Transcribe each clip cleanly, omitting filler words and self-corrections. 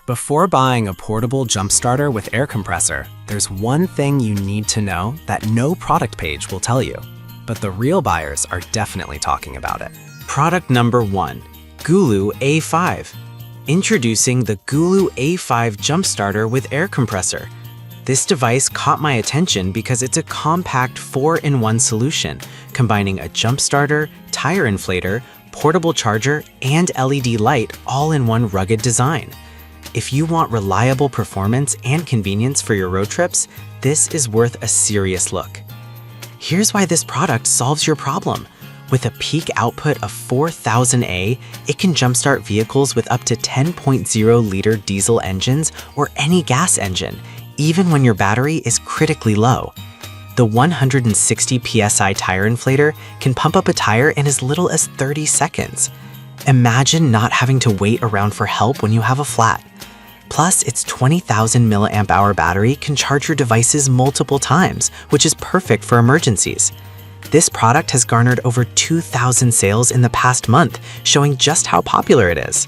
Before buying a portable jump starter with air compressor, there's one thing you need to know that no product page will tell you. But the real buyers are definitely talking about it. Product number 1, Gulu A5. Introducing the Gulu A5 jump starter with air compressor. This device caught my attention because it's a compact 4-in-1 solution, combining a jump starter, tire inflator, portable charger, and LED light all in one rugged design. If you want reliable performance and convenience for your road trips, this is worth a serious look. Here's why this product solves your problem. With a peak output of 4,000 A, it can jumpstart vehicles with up to 10.0-liter diesel engines or any gas engine, even when your battery is critically low. The 160 PSI tire inflator can pump up a tire in as little as 30 seconds. Imagine not having to wait around for help when you have a flat. Plus, its 20,000 mAh battery can charge your devices multiple times, which is perfect for emergencies. This product has garnered over 2,000 sales in the past month, showing just how popular it is.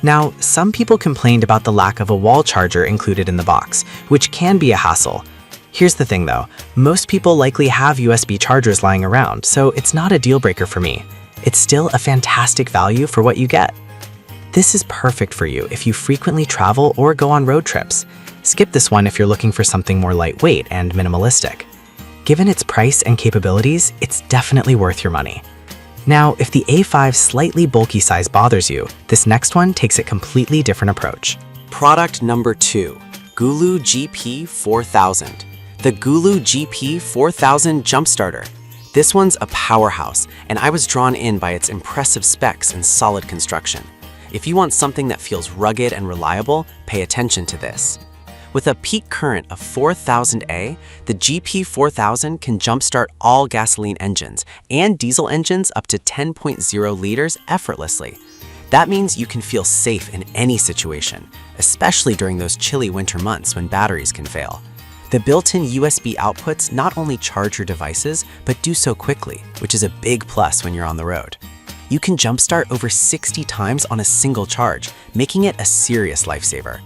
Now, some people complained about the lack of a wall charger included in the box, which can be a hassle. Here's the thing though, most people likely have USB chargers lying around, so it's not a deal breaker for me. It's still a fantastic value for what you get. This is perfect for you if you frequently travel or go on road trips. Skip this one if you're looking for something more lightweight and minimalistic. Given its price and capabilities, it's definitely worth your money. Now, if the A5 slightly bulky size bothers you, this next one takes a completely different approach. Product number 2, Gulu GP 4000. The Gulu GP 4000 jump starter. This one's a powerhouse, and I was drawn in by its impressive specs and solid construction. If you want something that feels rugged and reliable, pay attention to this. With a peak current of 4,000 A, the GP 4000 can jumpstart all gasoline engines and diesel engines up to 10.0 liters effortlessly. That means you can feel safe in any situation, especially during those chilly winter months when batteries can fail. The built-in USB outputs not only charge your devices, but do so quickly, which is a big plus when you're on the road. You can jumpstart over 60 times on a single charge, making it a serious lifesaver.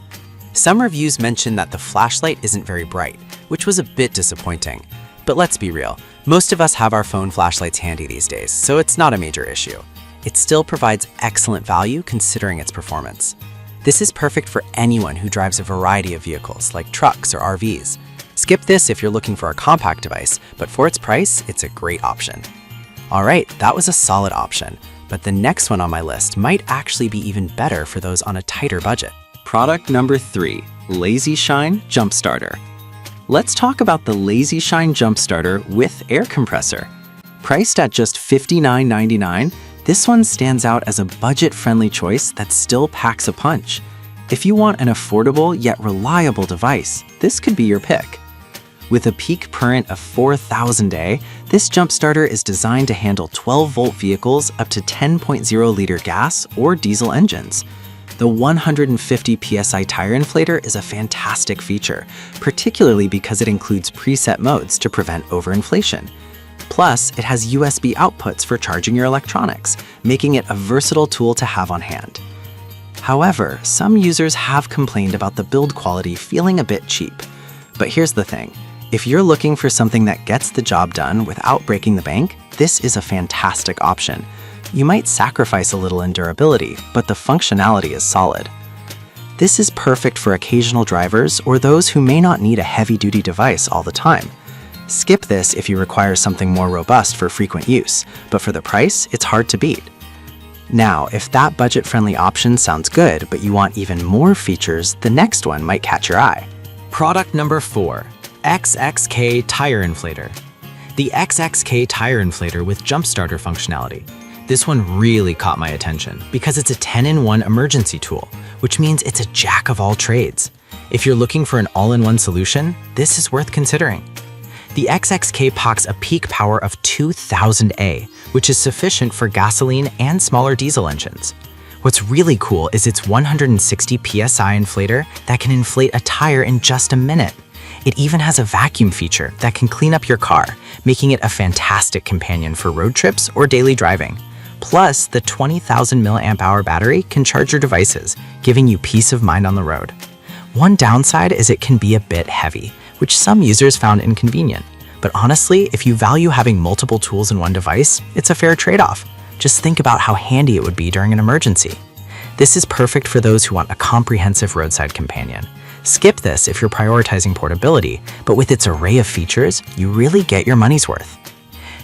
Some reviews mention that the flashlight isn't very bright, which was a bit disappointing. But let's be real, most of us have our phone flashlights handy these days, so it's not a major issue. It still provides excellent value considering its performance. This is perfect for anyone who drives a variety of vehicles, like trucks or RVs. Skip this if you're looking for a compact device, but for its price, it's a great option. Alright, that was a solid option, but the next one on my list might actually be even better for those on a tighter budget. Product number 3, Lazy Shine Jump Starter. Let's talk about the Lazy Shine Jump Starter with air compressor. Priced at just $59.99, this one stands out as a budget-friendly choice that still packs a punch. If you want an affordable yet reliable device, this could be your pick. With a peak current of 4,000 A, this jump starter is designed to handle 12-volt vehicles up to 10.0-liter gas or diesel engines. The 150 PSI tire inflator is a fantastic feature, particularly because it includes preset modes to prevent overinflation. Plus, it has USB outputs for charging your electronics, making it a versatile tool to have on hand. However, some users have complained about the build quality feeling a bit cheap. But here's the thing. If you're looking for something that gets the job done without breaking the bank, this is a fantastic option. You might sacrifice a little in durability, but the functionality is solid. This is perfect for occasional drivers or those who may not need a heavy-duty device all the time. Skip this if you require something more robust for frequent use, but for the price, it's hard to beat. Now, if that budget-friendly option sounds good, but you want even more features, the next one might catch your eye. Product number 4. XXK Tire Inflator. The XXK Tire Inflator with jump starter functionality. This one really caught my attention because it's a 10-in-1 emergency tool, which means it's a jack of all trades. If you're looking for an all-in-one solution, this is worth considering. The XXK packs a peak power of 2,000 A, which is sufficient for gasoline and smaller diesel engines. What's really cool is its 160 PSI inflator that can inflate a tire in just a minute. It even has a vacuum feature that can clean up your car, making it a fantastic companion for road trips or daily driving. Plus, the 20,000 milliamp hour battery can charge your devices, giving you peace of mind on the road. One downside is it can be a bit heavy, which some users found inconvenient. But honestly, if you value having multiple tools in one device, it's a fair trade-off. Just think about how handy it would be during an emergency. This is perfect for those who want a comprehensive roadside companion. Skip this if you're prioritizing portability, but with its array of features, you really get your money's worth.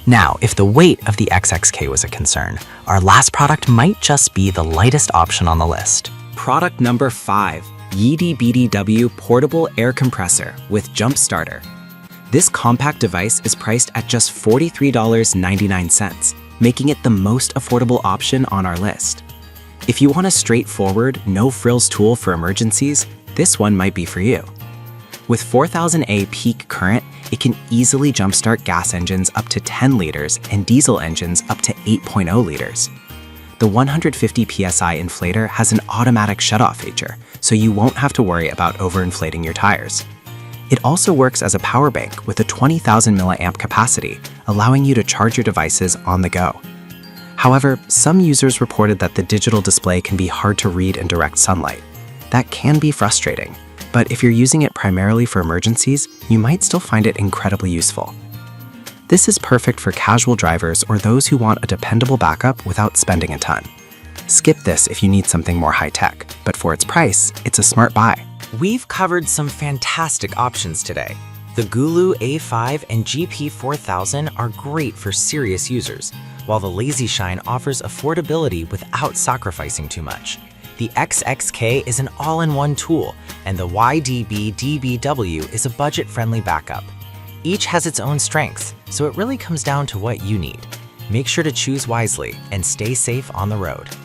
Now, if the weight of the XXK was a concern, our last product might just be the lightest option on the list. Product number 5, YDBDW Portable Air Compressor with Jump Starter. This compact device is priced at just $43.99, making it the most affordable option on our list. If you want a straightforward, no-frills tool for emergencies, this one might be for you. With 4000A peak current, it can easily jumpstart gas engines up to 10 liters and diesel engines up to 8.0 liters. The 150 psi inflator has an automatic shutoff feature, so you won't have to worry about overinflating your tires. It also works as a power bank with a 20,000 milliamp capacity, allowing you to charge your devices on the go. However, some users reported that the digital display can be hard to read in direct sunlight. That can be frustrating, but if you're using it primarily for emergencies, you might still find it incredibly useful. This is perfect for casual drivers or those who want a dependable backup without spending a ton. Skip this if you need something more high-tech, but for its price, it's a smart buy. We've covered some fantastic options today. The Gulu A5 and GP4000 are great for serious users, while the Lazy Shine offers affordability without sacrificing too much. The XXK is an all-in-one tool, and the YDB-DBW is a budget-friendly backup. Each has its own strengths, so it really comes down to what you need. Make sure to choose wisely and stay safe on the road.